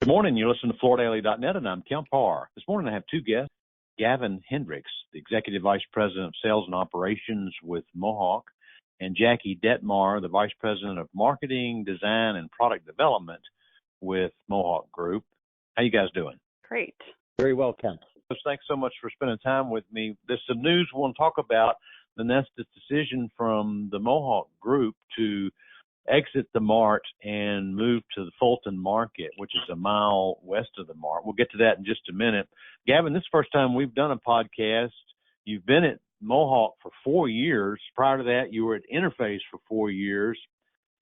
Good morning. You're listening to FloorDaily.net, and I'm Kemp Harr. This morning I have two guests, Gavin Hendricks, the Executive Vice President of Sales and Operations with Mohawk, and Jackie Dettmar, the Vice President of Marketing, Design, and Product Development with Mohawk Group. How you guys doing? Great. Very well, Kemp. Thanks so much for spending time with me. There's some news we want to talk about. The decision from the Mohawk Group to exit the Mart and move to the Fulton Market, which is a mile west of the Mart. We'll get to that in just a minute. Gavin, this is the first time we've done a podcast. You've been at Mohawk for 4 years. Prior to that, you were at Interface for 4 years.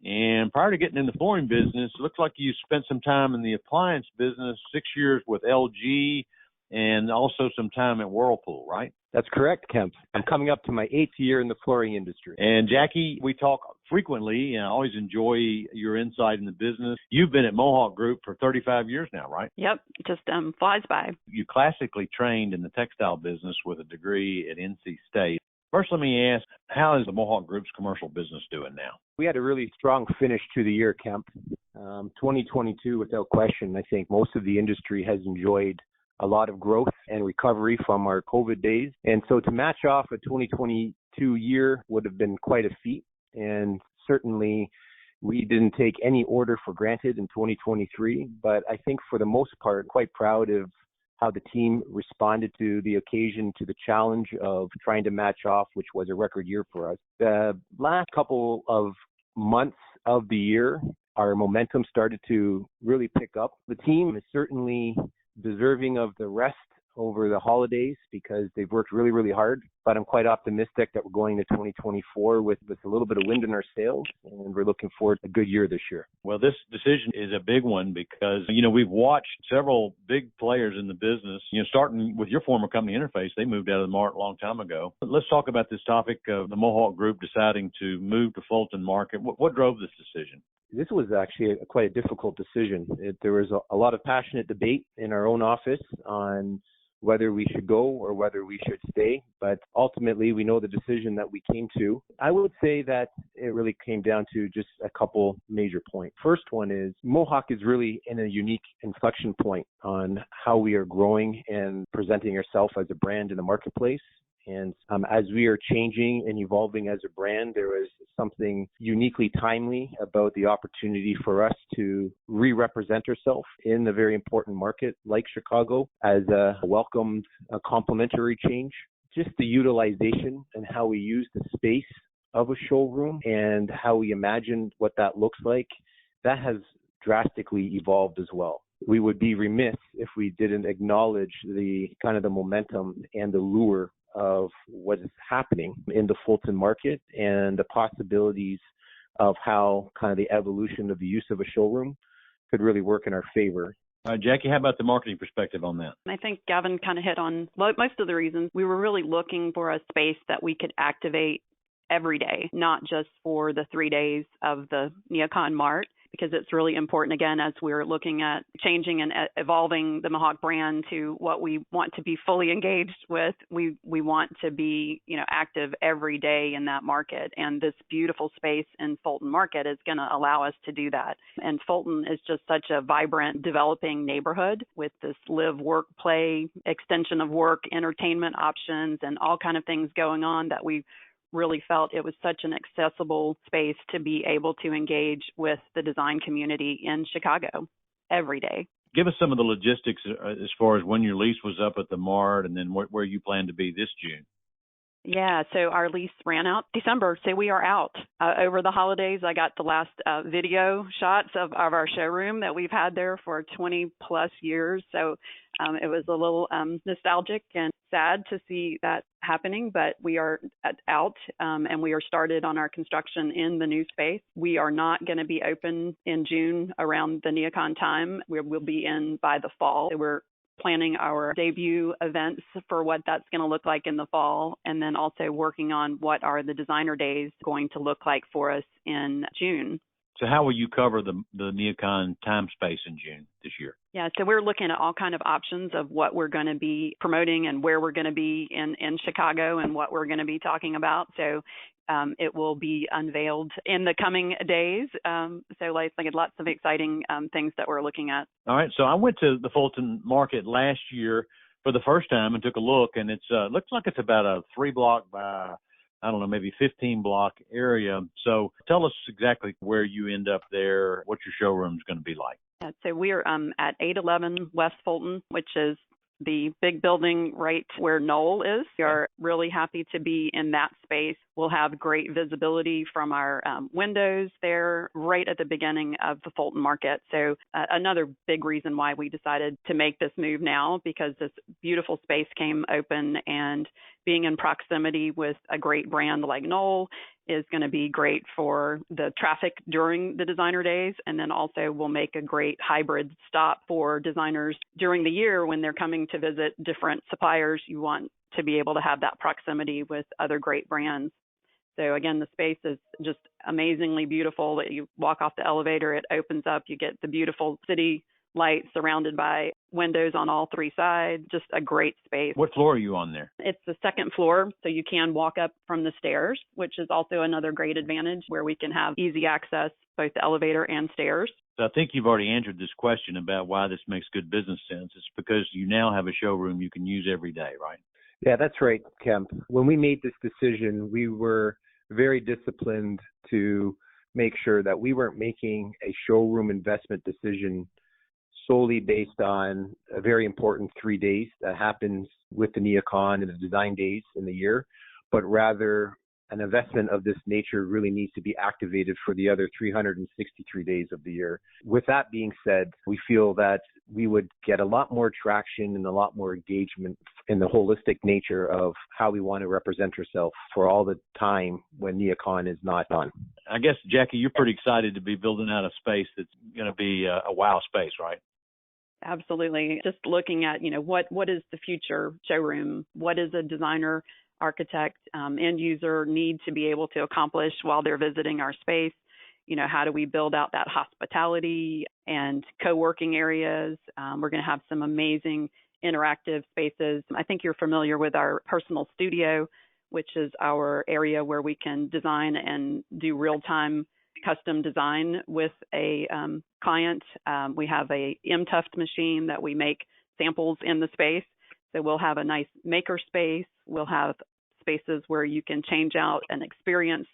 And prior to getting in the flooring business, it looks like you spent some time in the appliance business, 6 years with LG, and also some time at Whirlpool, right? That's correct, Kemp. I'm coming up to my 8th year in the flooring industry. And Jackie, we talk frequently, and I always enjoy your insight in the business. You've been at Mohawk Group for 35 years now, right? Yep, just flies by. You classically trained in the textile business with a degree at NC State. First, let me ask, how is the Mohawk Group's commercial business doing now? We had a really strong finish to the year, Kemp. 2022, without question, I think most of the industry has enjoyed a lot of growth and recovery from our COVID days. And so to match off a 2022 year would have been quite a feat. And certainly we didn't take any order for granted in 2023. But I think for the most part, quite proud of how the team responded to the occasion, to the challenge of trying to match off, which was a record year for us. The last couple of months of the year, our momentum started to really pick up. The team is certainly deserving of the rest over the holidays because they've worked really, really hard. But I'm quite optimistic that we're going to 2024 with a little bit of wind in our sails, and we're looking forward to a good year this year. Well, this decision is a big one because, we've watched several big players in the business, starting with your former company, Interface. They moved out of the Mart a long time ago. But let's talk about this topic of the Mohawk Group deciding to move to Fulton Market. What drove this decision? This was actually quite a difficult decision. There was a lot of passionate debate in our own office on whether we should go or whether we should stay. But ultimately, we know the decision that we came to. I would say that it really came down to just a couple major points. First one is Mohawk is really in a unique inflection point on how we are growing and presenting ourselves as a brand in the marketplace. And as we are changing and evolving as a brand, there was something uniquely timely about the opportunity for us to re-represent ourselves in a very important market like Chicago as a welcomed, complementary change. Just the utilization and how we use the space of a showroom and how we imagined what that looks like, that has drastically evolved as well. We would be remiss if we didn't acknowledge the kind of the momentum and the lure of what is happening in the Fulton Market and the possibilities of how kind of the evolution of the use of a showroom could really work in our favor. Jackie, how about the marketing perspective on that? I think Gavin kind of hit on most of the reasons. We were really looking for a space that we could activate every day, not just for the 3 days of the Neocon Mart, because it's really important, again, as we're looking at changing and evolving the Mohawk brand to what we want to be fully engaged with. We want to be, active every day in that market. And this beautiful space in Fulton Market is going to allow us to do that. And Fulton is just such a vibrant, developing neighborhood with this live, work, play, extension of work, entertainment options, and all kind of things going on that we really felt it was such an accessible space to be able to engage with the design community in Chicago every day. Give us some of the logistics as far as when your lease was up at the Mart and then where you plan to be this June. Yeah, so our lease ran out December, so we are out. Over the holidays, I got the last video shots of our showroom that we've had there for 20-plus years, so it was a little nostalgic and sad to see that happening, but we are out and we are started on our construction in the new space. We are not going to be open in June around the Neocon time. We'll be in by the fall. So we're planning our debut events for what that's going to look like in the fall, and then also working on what are the designer days going to look like for us in June. So how will you cover the Neocon time space in June this year? Yeah, so we're looking at all kind of options of what we're going to be promoting and where we're going to be in Chicago and what we're going to be talking about. So it will be unveiled in the coming days. So like lots of exciting things that we're looking at. All right. So I went to the Fulton Market last year for the first time and took a look, and it's looks like it's about a 3-block by, I don't know, maybe 15-block area. So tell us exactly where you end up there, what your showroom is going to be like. Yeah, so we're at 811 West Fulton, which is the big building right where Knoll is. We are really happy to be in that space. We'll have great visibility from our windows there right at the beginning of the Fulton Market. So another big reason why we decided to make this move now, because this beautiful space came open, and being in proximity with a great brand like Knoll is going to be great for the traffic during the designer days, and then also will make a great hybrid stop for designers during the year when they're coming to visit different suppliers. You want to be able to have that proximity with other great brands. So again, the space is just amazingly beautiful. That you walk off the elevator, it opens up, you get the beautiful city lights surrounded by windows on all 3 sides. Just a great space. What floor are you on there? It's the 2nd floor, so you can walk up from the stairs, which is also another great advantage, where we can have easy access, both the elevator and stairs. So I think you've already answered this question about why this makes good business sense. It's because you now have a showroom you can use every day, right? Yeah, that's right, Kemp. When we made this decision, we were very disciplined to make sure that we weren't making a showroom investment decision solely based on a very important 3 days that happens with the NeoCon and the design days in the year, but rather an investment of this nature really needs to be activated for the other 363 days of the year. With that being said, we feel that we would get a lot more traction and a lot more engagement in the holistic nature of how we want to represent ourselves for all the time when NeoCon is not on. I guess, Jackie, you're pretty excited to be building out a space that's going to be a wow space, right? Absolutely. Just looking at, what is the future showroom? What is a designer, architect, end user need to be able to accomplish while they're visiting our space? How do we build out that hospitality and co-working areas? We're going to have some amazing interactive spaces. I think you're familiar with our personal studio, which is our area where we can design and do real-time custom design with a client. We have a M-Tuft machine that we make samples in the space. So we'll have a nice maker space. We'll have spaces where you can change out and experience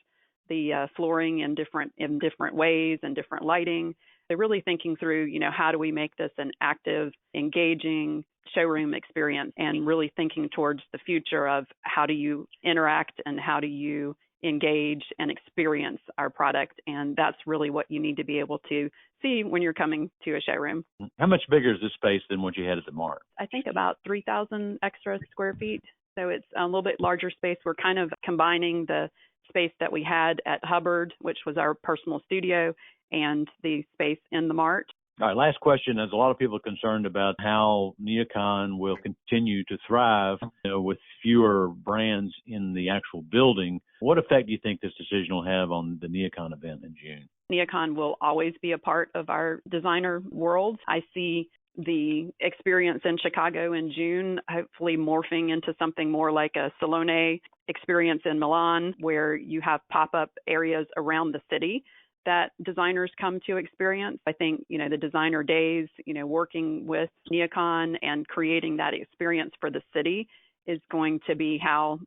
the flooring in different ways and different lighting. They're really thinking through, how do we make this an active, engaging showroom experience, and really thinking towards the future of how do you interact and how do you engage and experience our product. And that's really what you need to be able to see when you're coming to a showroom. How much bigger is this space than what you had at the Mart? I think about 3,000 extra square feet. So it's a little bit larger space. We're kind of combining the space that we had at Hubbard, which was our personal studio, and the space in the Mart. All right, last question. There's a lot of people concerned about how NeoCon will continue to thrive with fewer brands in the actual building. What effect do you think this decision will have on the NeoCon event in June? NeoCon will always be a part of our designer world. I see the experience in Chicago in June hopefully morphing into something more like a Salone experience in Milan, where you have pop-up areas around the city that designers come to experience. I think, the designer days, working with NeoCon and creating that experience for the city is going to be how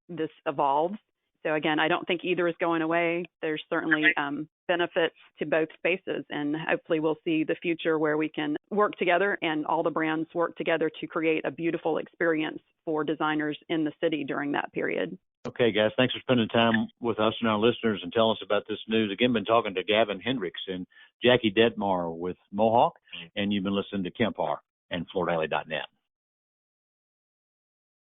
this evolves. So again, I don't think either is going away. There's certainly benefits to both spaces, and hopefully we'll see the future where we can work together and all the brands work together to create a beautiful experience for designers in the city during that period. Okay, guys, thanks for spending time with us and our listeners and telling us about this news. Again, been talking to Gavin Hendricks and Jackie Dettmar with Mohawk, and you've been listening to Kemp Harr and FloorDaily.net.